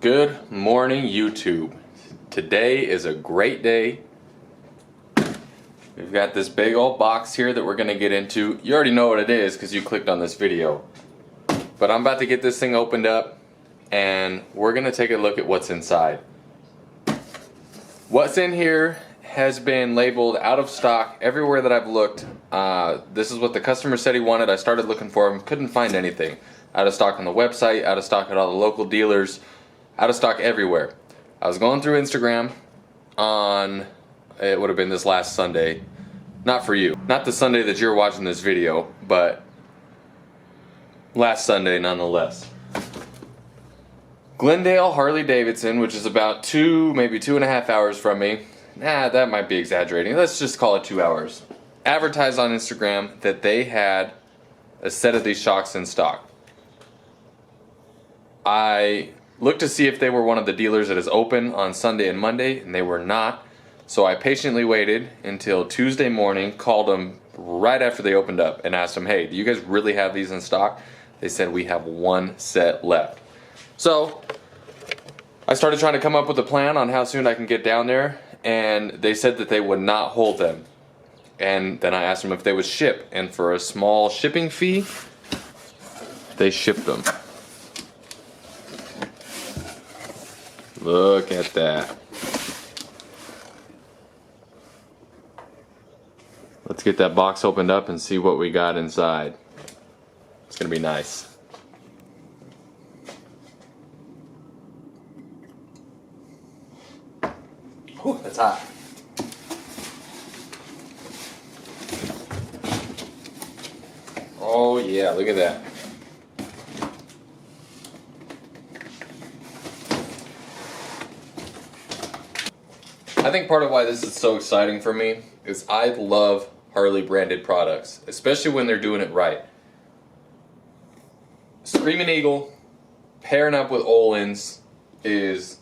Good morning, YouTube. Today is a great day. We've got this big old box here that we're going to get into. You already know what it is because you clicked on this video. But I'm about to get this thing opened up and we're going to take a look at what's inside. What's in here has been labeled out of stock everywhere that I've looked. This is what the customer said he wanted. I started looking for him, couldn't find anything. Out of stock on the website, out of stock at all the local dealers, out of stock everywhere. I was going through Instagram on, it would have been this last Sunday. Not for you, not the Sunday that you're watching this video, but last Sunday nonetheless. Glendale, Harley Davidson, which is about maybe 2.5 hours from me. Nah, that might be exaggerating. Let's just call it 2 hours. Advertised on Instagram that they had a set of these shocks in stock. I looked to see if they were one of the dealers that is open on Sunday and Monday, and they were not. So I patiently waited until Tuesday morning, called them right after they opened up and asked them, hey, do you guys really have these in stock? They said, we have one set left. So I started trying to come up with a plan on how soon I can get down there, and they said that they would not hold them. And then I asked them if they would ship, and for a small shipping fee, they shipped them. Look at that. Let's get that box opened up and see what we got inside. It's gonna be nice. Whew, that's hot. Oh yeah, look at that. I think part of why this is so exciting for me is I love Harley branded products, especially when they're doing it right. Screamin' Eagle pairing up with Ohlins it's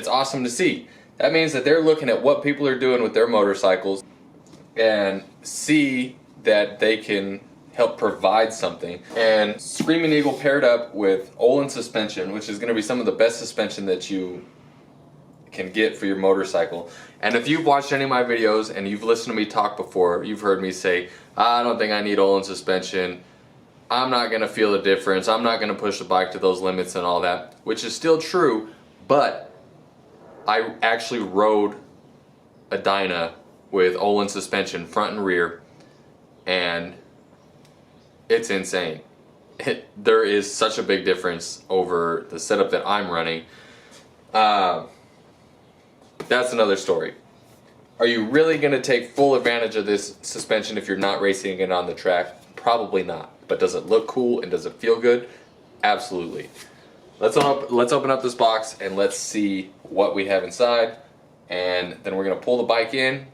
awesome to see. That means that they're looking at what people are doing with their motorcycles and see that they can help provide something. And Screamin' Eagle paired up with Ohlins suspension, which is going to be some of the best suspension that you can get for your motorcycle. And if you've watched any of my videos and you've listened to me talk before, you've heard me say, I don't think I need Ohlins suspension. I'm not going to feel the difference. I'm not going to push the bike to those limits and all that, which is still true, but I actually rode a Dyna with Ohlins suspension front and rear, and it's insane. There is such a big difference over the setup that I'm running. That's another story. Are you really going to take full advantage of this suspension if you're not racing it on the track? Probably not. But does it look cool and does it feel good? Absolutely. Let's open up this box and let's see what we have inside. And then we're going to pull the bike in,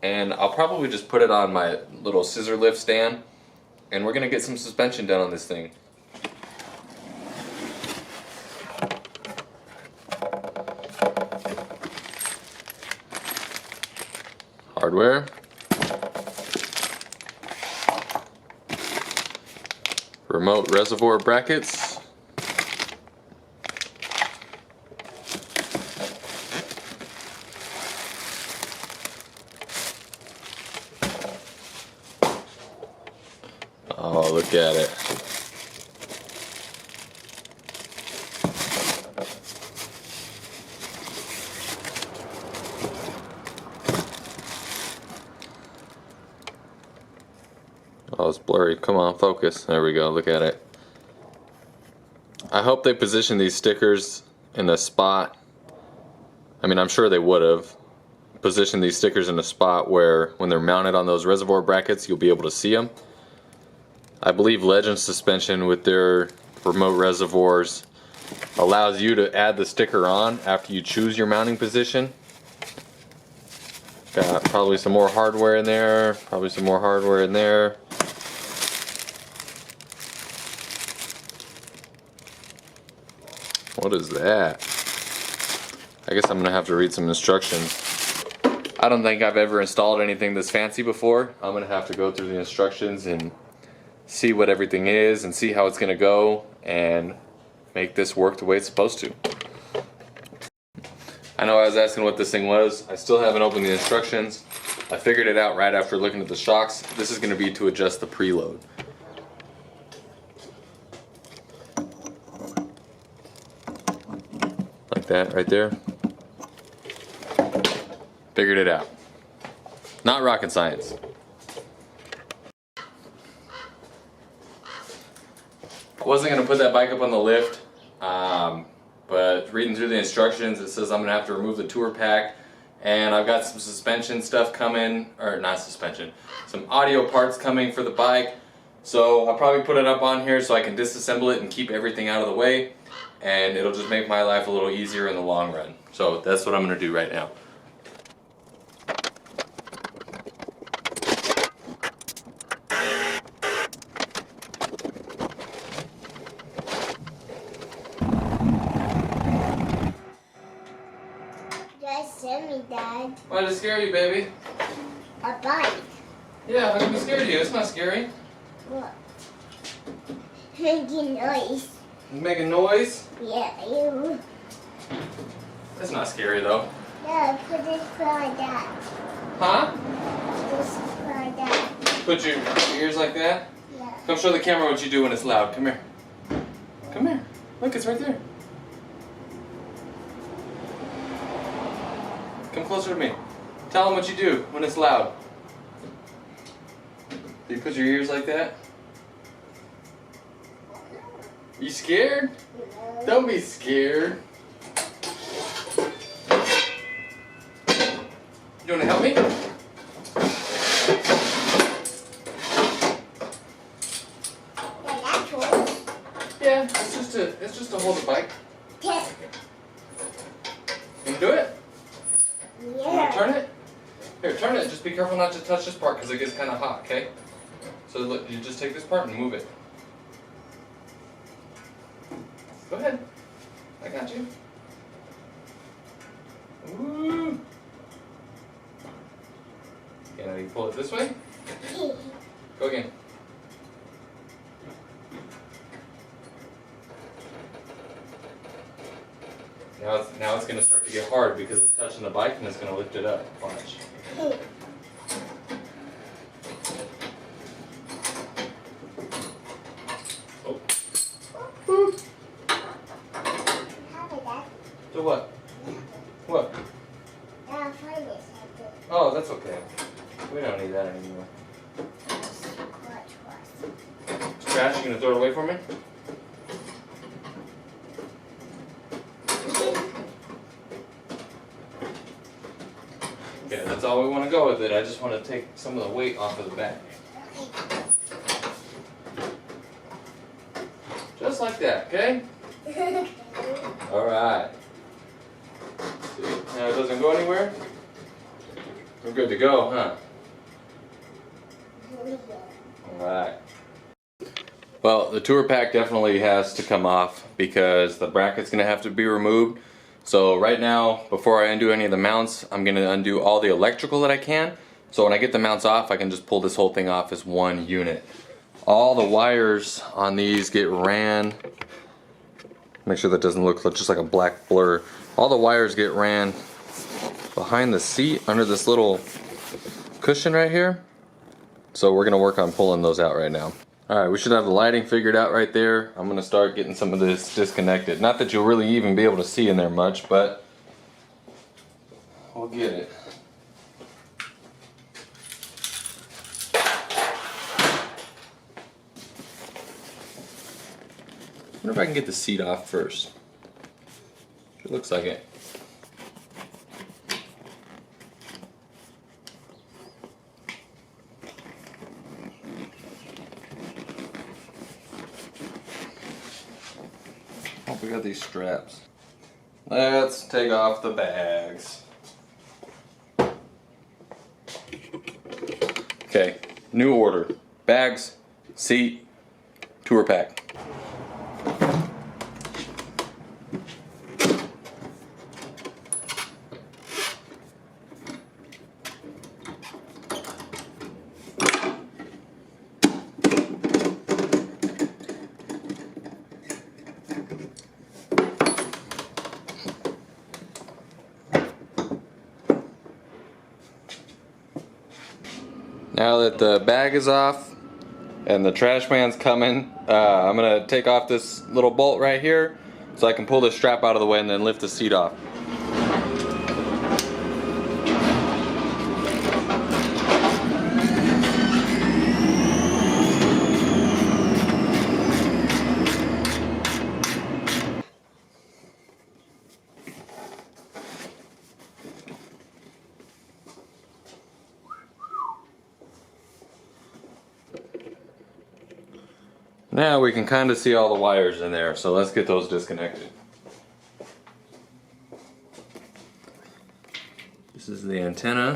and I'll probably just put it on my little scissor lift stand, and we're going to get some suspension done on this thing. Hardware, remote reservoir brackets, oh look at it. Oh, it's blurry. Come on, focus. There we go. Look at it. I hope they position these stickers in a spot. I mean, I'm sure they would have positioned these stickers in a spot where when they're mounted on those reservoir brackets, you'll be able to see them. I believe Legend Suspension with their remote reservoirs allows you to add the sticker on after you choose your mounting position. Got probably some more hardware in there, probably some more hardware in there. What is that? I guess I'm gonna have to read some instructions. I don't think I've ever installed anything this fancy before. I'm gonna have to go through the instructions and see what everything is and see how it's gonna go and make this work the way it's supposed to. I know I was asking what this thing was. I still haven't opened the instructions. I figured it out right after looking at the shocks. This is going to be to adjust the preload. Like that right there. Figured it out. Not rocket science. I wasn't going to put that bike up on the lift, but reading through the instructions, it says I'm going to have to remove the tour pack, and I've got some suspension stuff coming, or not suspension, some audio parts coming for the bike, so I'll probably put it up on here so I can disassemble it and keep everything out of the way, and it'll just make my life a little easier in the long run. So that's what I'm going to do right now. Dad. Why did it scare you, baby? A bike. Yeah, how come it scared you? It's not scary. What? Making noise. It's making noise? Yeah, you. That's not scary though. Yeah, put this like that. Huh? This like that. Put your ears like that? Yeah. Come show the camera what you do when it's loud. Come here. Come here. Look, it's right there. Come closer to me. Tell them what you do when it's loud. Do you put your ears like that? You scared? No. Don't be scared. You want to help me? Yeah, that's cool. Yeah, it's just to hold the bike. Yes. Can you do it? You want Yeah. to turn it? Here, turn it. Just be careful not to touch this part because it gets kind of hot, okay? So look, you just take this part and move it. Go ahead. I got you. Woo! Okay, now you pull it this way. Go again. Now it's going to start to get hard because it's touching the bike and it's going to lift it up. Watch. Oh. Boop. So what? What? Oh, that's okay. We don't need that anymore. It's trash. You going to throw it away for me? Okay, that's all we want to go with it. I just want to take some of the weight off of the back. Just like that, okay? Alright. Now it doesn't go anywhere? We're good to go, huh? Alright. Well, the tour pack definitely has to come off because the bracket's going to have to be removed. So right now, before I undo any of the mounts, I'm going to undo all the electrical that I can. So when I get the mounts off, I can just pull this whole thing off as one unit. All the wires on these get ran. Make sure that doesn't look just like a black blur. All the wires get ran behind the seat under this little cushion right here. So we're going to work on pulling those out right now. Alright, we should have the lighting figured out right there. I'm going to start getting some of this disconnected. Not that you'll really even be able to see in there much, but we'll get it. I wonder if I can get the seat off first. It looks like it. Oh, we got these straps. Let's take off the bags. Okay, new order. Bags, seat, tour pack. Now that the bag is off and the trash man's coming, I'm gonna take off this little bolt right here so I can pull this strap out of the way and then lift the seat off. Now we can kind of see all the wires in there, so let's get those disconnected. This is the antenna.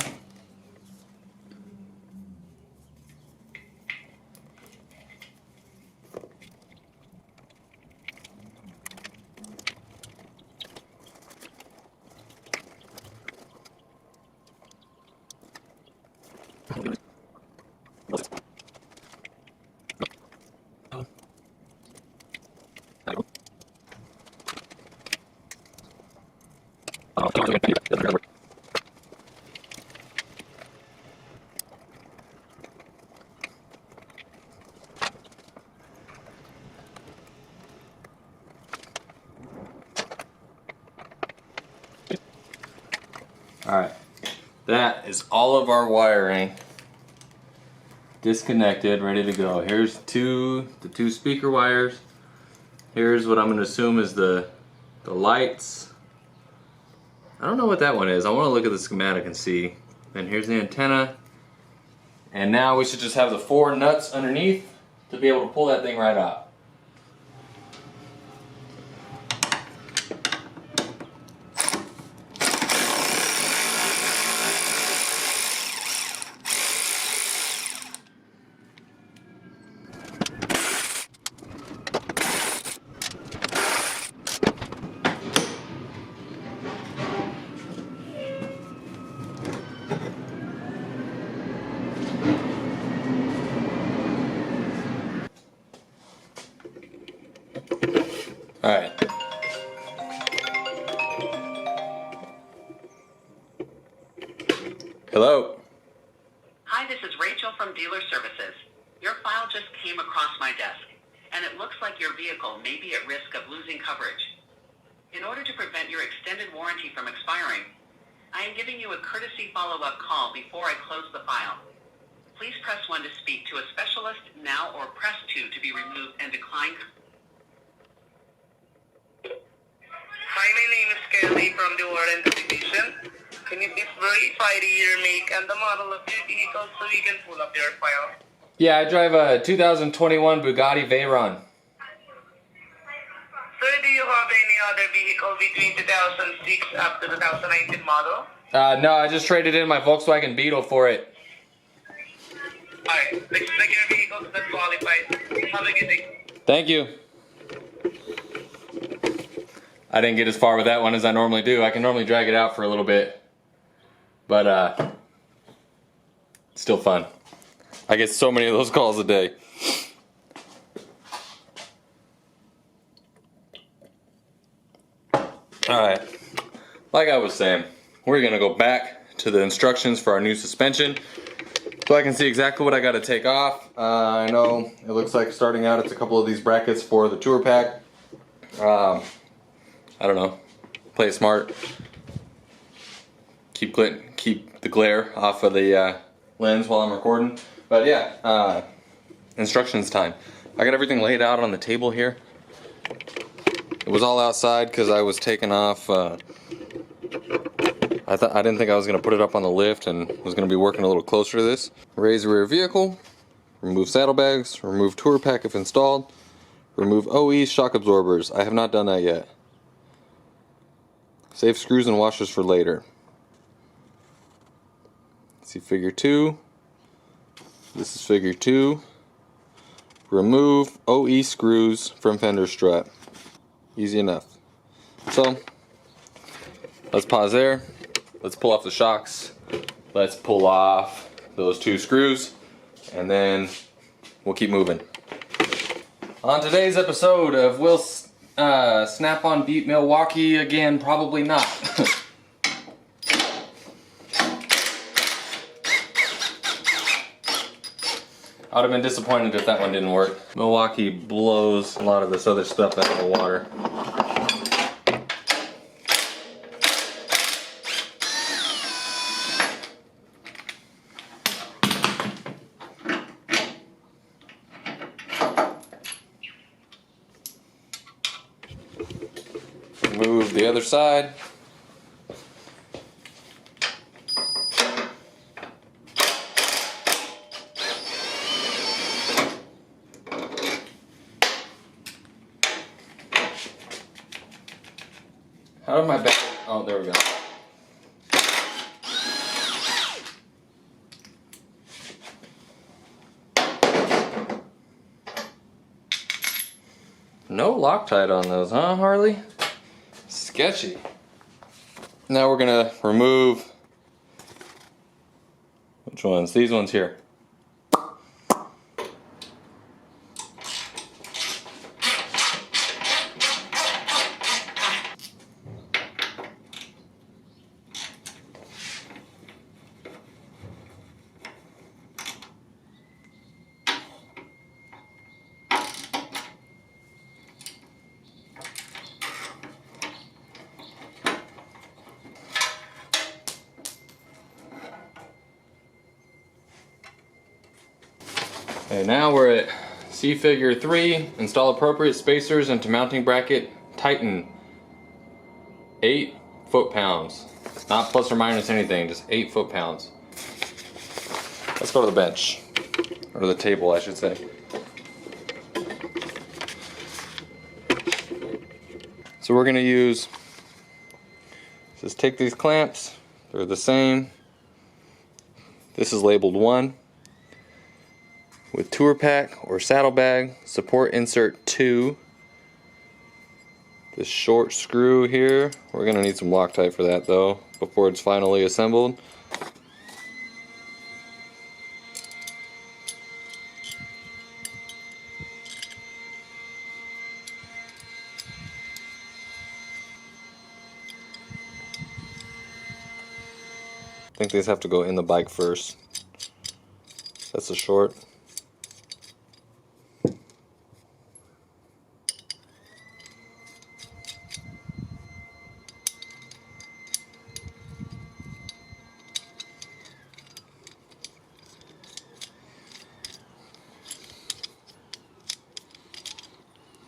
Alright, that is all of our wiring disconnected, ready to go. Here's the two speaker wires. Here's what I'm going to assume is the lights. I don't know what that one is. I want to look at the schematic and see. And here's the antenna. And now we should just have the 4 nuts underneath to be able to pull that thing right out. All right. Hello. Hi, this is Rachel from Dealer Services. Your file just came across my desk, and it looks like your vehicle may be at risk of losing coverage. In order to prevent your extended warranty from expiring, I am giving you a courtesy follow-up call before I close the file. Please press 1 to speak to a specialist now, or press 2 to be removed and decline. Hi, my name is Kelly from the Warranty Division. Can you please verify the year, make, and the model of your vehicle so we can pull up your file? Yeah, I drive a 2021 Bugatti Veyron. Sir, do you have any other vehicle between 2006 up to 2019 model? No, I just traded in my Volkswagen Beetle for it. Alright, let's check your vehicles that qualified. Have a good day. Thank you. I didn't get as far with that one as I normally do. I can normally drag it out for a little bit, but still fun. I get so many of those calls a day. Alright, like I was saying, we're gonna go back to the instructions for our new suspension so I can see exactly what I gotta take off. I know it looks like starting out it's a couple of these brackets for the tour pack. I don't know, play it smart. Keep the glare off of the lens while I'm recording. But yeah, instructions time. I got everything laid out on the table here. It was all outside because I was taking off. I didn't think I was gonna put it up on the lift and was gonna be working a little closer to this. Raise rear vehicle, remove saddlebags, remove tour pack if installed, remove OE shock absorbers. I have not done that yet. Save screws and washers for later. See figure 2. This is figure 2. Remove OE screws from fender strut. Easy enough. So, let's pause there. Let's pull off the shocks. Let's pull off those 2 screws. And then we'll keep moving. On today's episode of Will Snap-on beat Milwaukee again, probably not. I'd have been disappointed if that one didn't work. Milwaukee blows a lot of this other stuff out of the water. Move the other side. How did my back? Oh, there we go. No Loctite on those, huh, Harley? Sketchy. Now we're gonna remove, which ones? These ones here. Okay, now we're at C figure 3, install appropriate spacers into mounting bracket, tighten 8 foot-pounds. Not plus or minus anything, just 8 foot-pounds. Let's go to the bench, or to the table I should say. So we're gonna use, just take these clamps, they're the same. This is labeled 1. With tour pack or saddlebag, support insert 2. This short screw here, we're gonna need some Loctite for that though, before it's finally assembled. I think these have to go in the bike first. That's the short.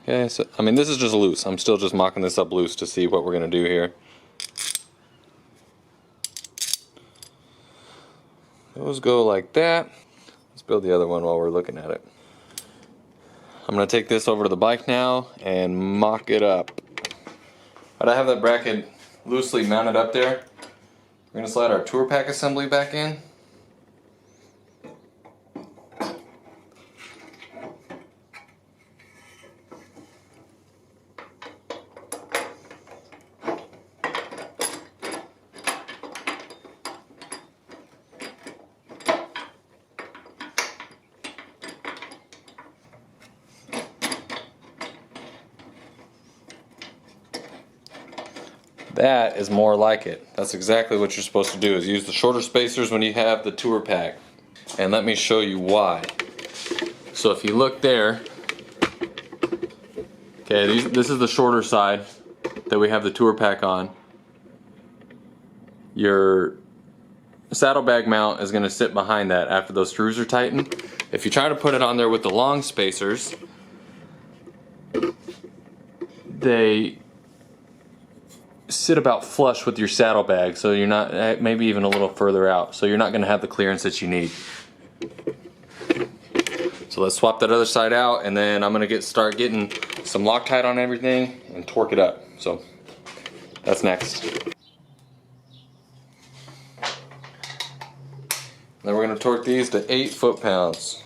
Okay, so I mean this is just loose. I'm still just mocking this up loose to see what we're gonna do here. Those go like that. Let's build the other one while we're looking at it. I'm gonna take this over to the bike now and mock it up. But I have that bracket loosely mounted up there. We're gonna slide our tour pack assembly back in. That is more like it. That's exactly what you're supposed to do, is use the shorter spacers when you have the tour pack. And let me show you why. So if you look there, okay, this is the shorter side that we have the tour pack on. Your saddlebag mount is going to sit behind that after those screws are tightened. If you try to put it on there with the long spacers, they sit about flush with your saddlebag, so you're not, maybe even a little further out, so you're not going to have the clearance that you need. So let's swap that other side out, and then I'm going to start getting some Loctite on everything and torque it up. So that's next. Then we're going to torque these to 8 foot-pounds.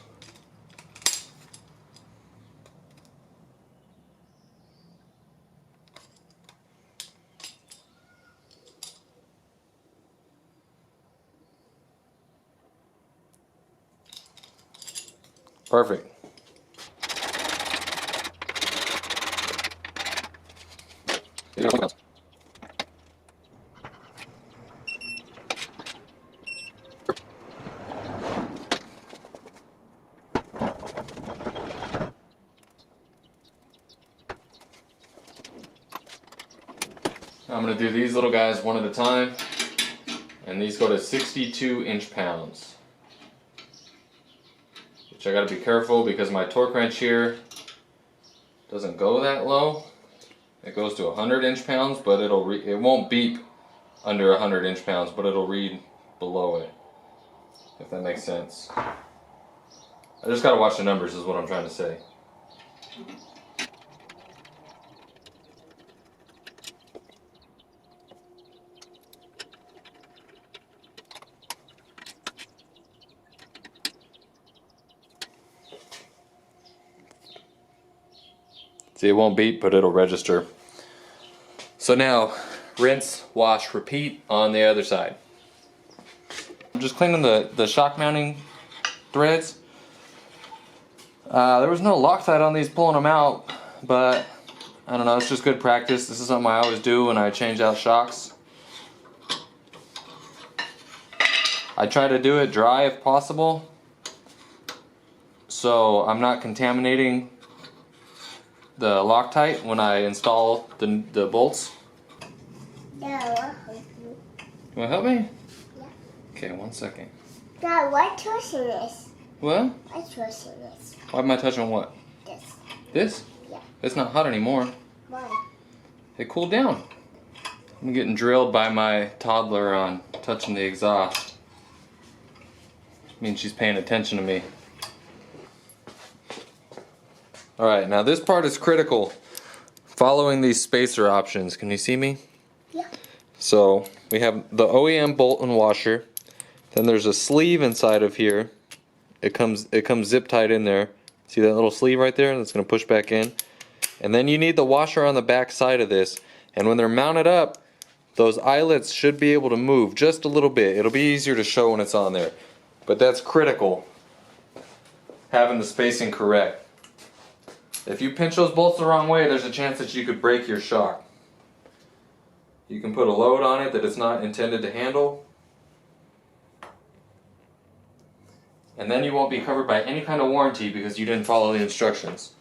Perfect. I'm gonna do these little guys one at a time, and these go to 62 inch-pounds. Which I gotta be careful because my torque wrench here doesn't go that low. It goes to 100 inch-pounds, but it won't beep under 100 inch-pounds, but it'll read below it, if that makes sense. I just gotta watch the numbers is what I'm trying to say. See, it won't beep, but it'll register. So now, rinse, wash, repeat on the other side. I'm just cleaning the shock mounting threads. There was no Loctite on these pulling them out, but I don't know, it's just good practice. This is something I always do when I change out shocks. I try to do it dry if possible, so I'm not contaminating the Loctite when I install the bolts. Yeah, I'll help you. You want to help me? Yeah. Okay, 1 second. Dad, what touching this? What? What's touching this? Why am I touching what? This. This? Yeah. It's not hot anymore. Why? It cooled down. I'm getting drilled by my toddler on touching the exhaust. Means she's paying attention to me. Alright, now this part is critical. Following these spacer options. Can you see me? Yeah. So we have the OEM bolt and washer. Then there's a sleeve inside of here. It comes zip tied in there. See that little sleeve right there? That's going to push back in. And then you need the washer on the back side of this. And when they're mounted up, those eyelets should be able to move just a little bit. It'll be easier to show when it's on there. But that's critical, having the spacing correct. If you pinch those bolts the wrong way, there's a chance that you could break your shock. You can put a load on it that it's not intended to handle. And then you won't be covered by any kind of warranty because you didn't follow the instructions.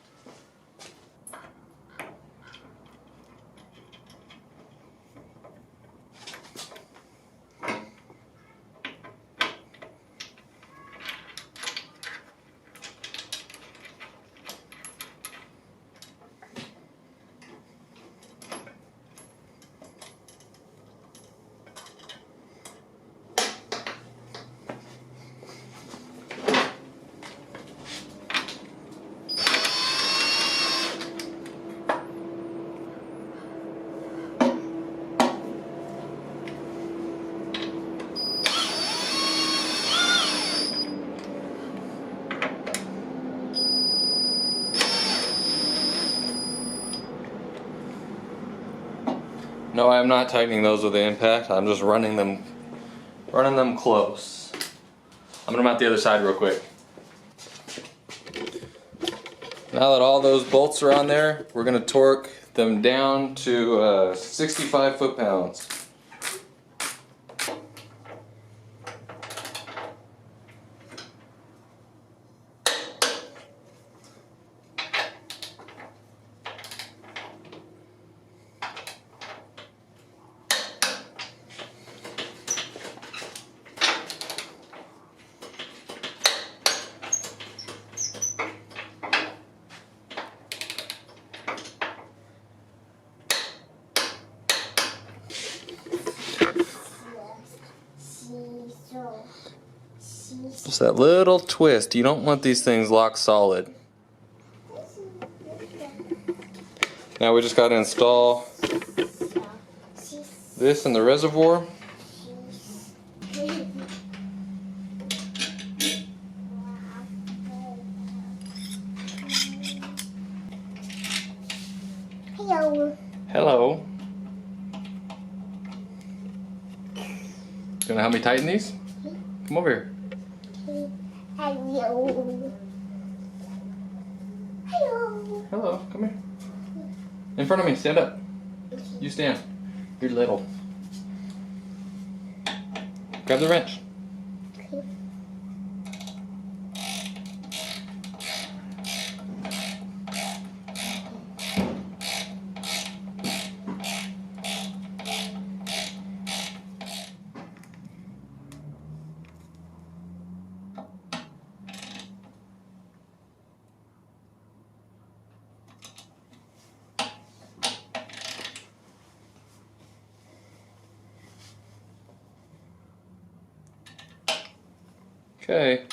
No, I am not tightening those with the impact. I'm just running them close. I'm gonna mount the other side real quick. Now that all those bolts are on there, we're gonna torque them down to 65 foot-pounds. Just that little twist. You don't want these things locked solid. Now we just got to install this in the reservoir. Hello. Hello. Gonna help me tighten these? Come over here. Hello. Hello. Hello, come here. In front of me, stand up. You stand. You're little. Grab the wrench. Okay.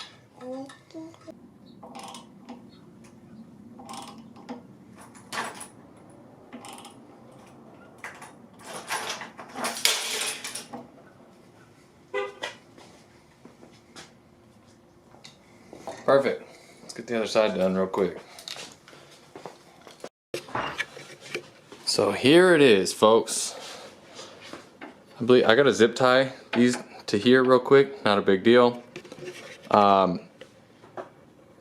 Perfect. Let's get the other side done real quick. So here it is, folks. I believe I gotta zip tie these to here real quick. Not a big deal.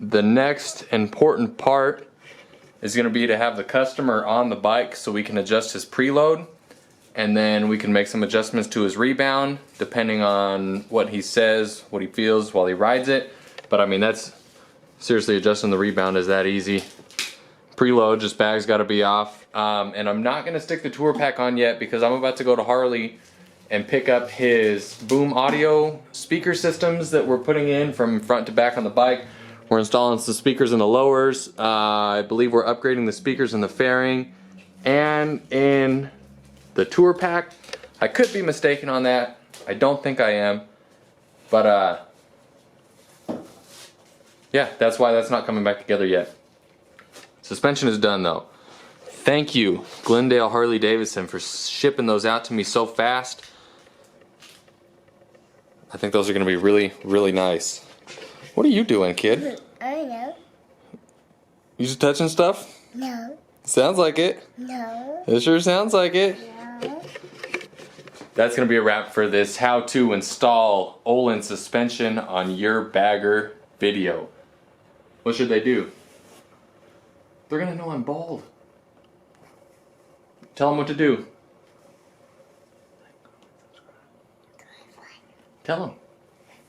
The next important part is gonna be to have the customer on the bike so we can adjust his preload, and then we can make some adjustments to his rebound depending on what he says, what he feels while he rides it. But I mean, that's seriously, adjusting the rebound is that easy. Preload, just bag's got to be off. And I'm not going to stick the tour pack on yet because I'm about to go to Harley and pick up his boom audio speaker systems that we're putting in from front to back on the bike. We're installing some speakers in the lowers. I believe we're upgrading the speakers in the fairing and in the tour pack. I could be mistaken on that. I don't think I am. But yeah, that's why that's not coming back together yet. Suspension is done though. Thank you, Glendale Harley Davidson, for shipping those out to me so fast. I think those are going to be really, really nice. What are you doing, kid? I don't know. You just touching stuff? No. Sounds like it. No. It sure sounds like it. No. That's going to be a wrap for this how to install Ohlins suspension on your bagger video. What should they do? They're going to know I'm bald. Tell them what to do. Tell them.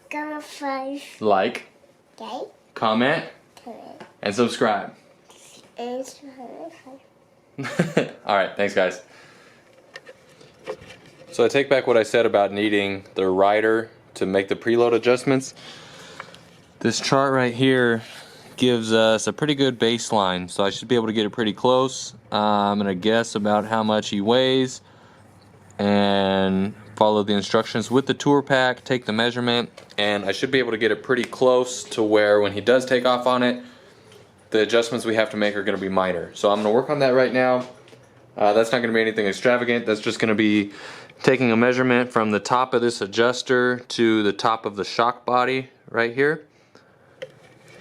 Go first. Like, Okay. comment, Correct. and subscribe. It's Alright, thanks guys. So I take back what I said about needing the rider to make the preload adjustments. This chart right here gives us a pretty good baseline, so I should be able to get it pretty close. I'm gonna guess about how much he weighs and follow the instructions with the tour pack, take the measurement, and I should be able to get it pretty close to where when he does take off on it, the adjustments we have to make are gonna be minor. So I'm gonna work on that right now. That's not gonna be anything extravagant. That's just gonna be taking a measurement from the top of this adjuster to the top of the shock body right here.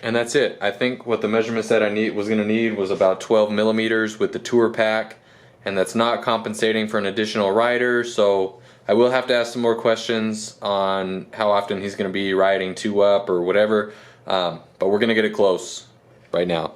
And that's it. I think what the measurement said I was going to need was about 12 millimeters with the tour pack, and that's not compensating for an additional rider, so I will have to ask some more questions on how often he's going to be riding 2 up or whatever, but we're going to get it close right now.